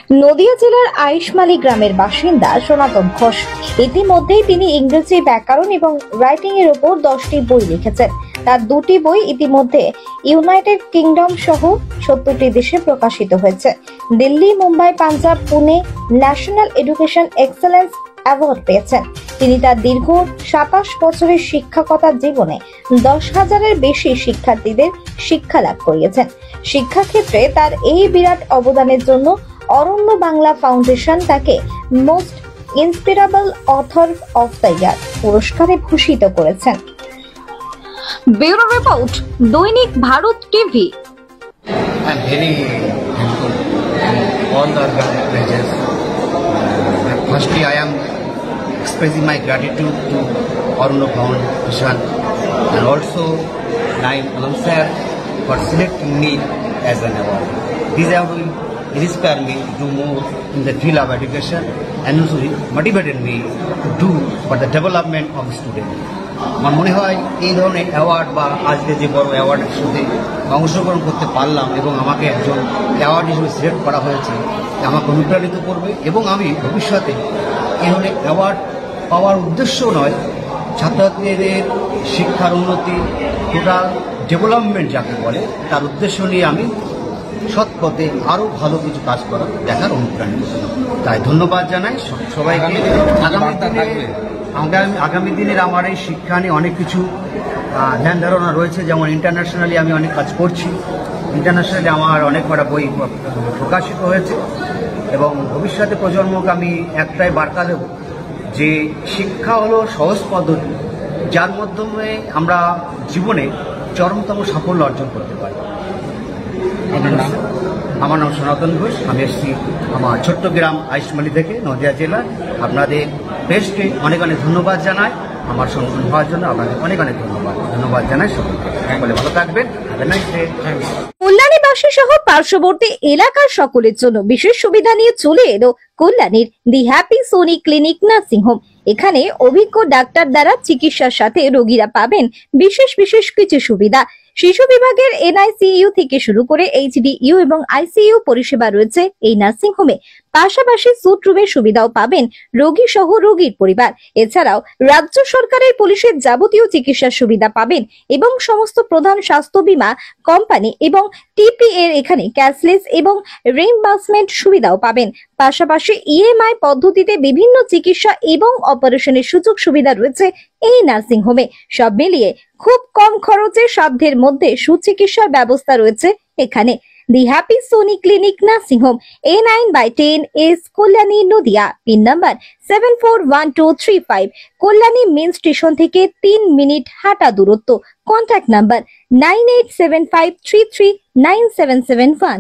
নদিয়া জেলার আইশমালী গ্রামের বাসিন্দা সনাতন ঘোষ ইতিমধ্যেই তিনি ইংরেজি ব্যাকরণ এবং রাইটিং এর উপর 10টি বই লিখেছেন। তার 2টি বই ইতিমধ্যে ইউনাইটেড কিংডম সহ 70টি দেশে প্রকাশিত হয়েছে। Delhi, Mumbai, Punjab, Pune national education excellence award পেয়েছেন। তিনি তার দীর্ঘ 27 বছরের শিক্ষকতার জীবনে 10,000-এর বেশি শিক্ষার্থীদের শিক্ষা লাভ করিয়েছেন। শিক্ষাক্ষেত্রে তার এই বিরাট অবদানের জন্য অরণ্য বাংলা ফাউন্ডেশন তাকে most inspirable author of the year পুরস্কারে ভূষিত করেছেন। Bureau report, Dainik Bharat TV. I am very thankful to all the organizers. Firstly, I am expressing my gratitude to Arunna Foundation and also Naim Alam sir for selecting me as an award. This award will inspire me to do more in the field of education and also motivated me to do for the development of the student. আমার মনে হয় এই ধরনের award বা আজকে যে বড় অ্যাওয়ার্ডের সাথে অংশগ্রহণ করতে পারলাম এবং আমাকে একজন অ্যাওয়ার্ড হিসেবে সিলেক্ট করা হয়েছে, আমাকে অনুপ্রাণিত করবে এবং আমি ভবিষ্যতে এই ধরনের অ্যাওয়ার্ড পাওয়ার উদ্দেশ্য নয়, ছাত্রছাত্রীদের শিক্ষার উন্নতি, টোটাল ডেভেলপমেন্ট যাকে বলে, তার উদ্দেশ্য নিয়ে আমি সৎ পথে আরও ভালো কিছু কাজ করার দেখার অনুপ্রাণিত। তাই ধন্যবাদ জানাই সবাইকে। আগামী দিনের আমার এই শিক্ষা নিয়ে অনেক কিছু ধ্যান ধারণা রয়েছে, যেমন ইন্টারন্যাশনালি আমি অনেক কাজ করছি। ইন্টারন্যাশনালি আমার অনেক কটা বই প্রকাশিত হয়েছে এবং ভবিষ্যতে প্রজন্মকে আমি একটাই বার্তা দেব যে শিক্ষা হলো সহজ পদ্ধতি, যার মাধ্যমে আমরা জীবনে চরমতম সাফল্য অর্জন করতে পারি। আমার নাম সনাতন ঘোষ, আমি এসেছি আমার ছোট্ট গ্রাম আইশমালী থেকে, নদিয়া জেলা। আপনাদের প্রেসকে অনেক অনেক ধন্যবাদ জানাই আমার সম্মান হওয়ার জন্য। আপনাদের অনেক অনেক ধন্যবাদ জানাই সকলকে। বলে ভালো থাকবেন। কল্যাণীবাসী সহ পার্শ্ববর্তী এলাকার সকলের জন্য বিশেষ সুবিধা নিয়ে চলে এলো কল্যাণীর the happy Soni clinic nursing home. এখানে অভিজ্ঞ ডাক্তার দ্বারা চিকিৎসার সাথে রোগীরা পাবেন বিশেষ কিছু সুবিধা। শিশু বিভাগের NICU থেকে শুরু করে HDU এবং ICU পরিষেবা রয়েছে এই নার্সিং হোমে। পাশাপাশি স্যুট রুমের সুবিধাও পাবেন রোগী সহ রোগীর পরিবার। এছাড়াও রাজ্য সরকারের পুলিশের যাবতীয় চিকিৎসার সুবিধা পাবেন এবং সমস্ত প্রধান স্বাস্থ্য বীমা কোম্পানি এবং TP এর এখানে ক্যাশলেস এবং রিইম্বার্সমেন্ট সুবিধাও পাবেন। পাশাপাশি EMI পদ্ধতিতে বিভিন্ন চিকিৎসা এবং অপারেশনের সুযোগ সুবিধা রয়েছে এই নার্সিং হোমে। সব মিলিয়ে খুব কম খরচে সাধ্যের মধ্যে সুচিকিৎসার ব্যবস্থা রয়েছে এখানে। The happy Soni clinic nursing home, A9/10 S Kalyani, Nadia. Pin number 741235। Kalyani main station থেকে 3 মিনিট হাঁটা দূরত্ব। Contact number 9875339771।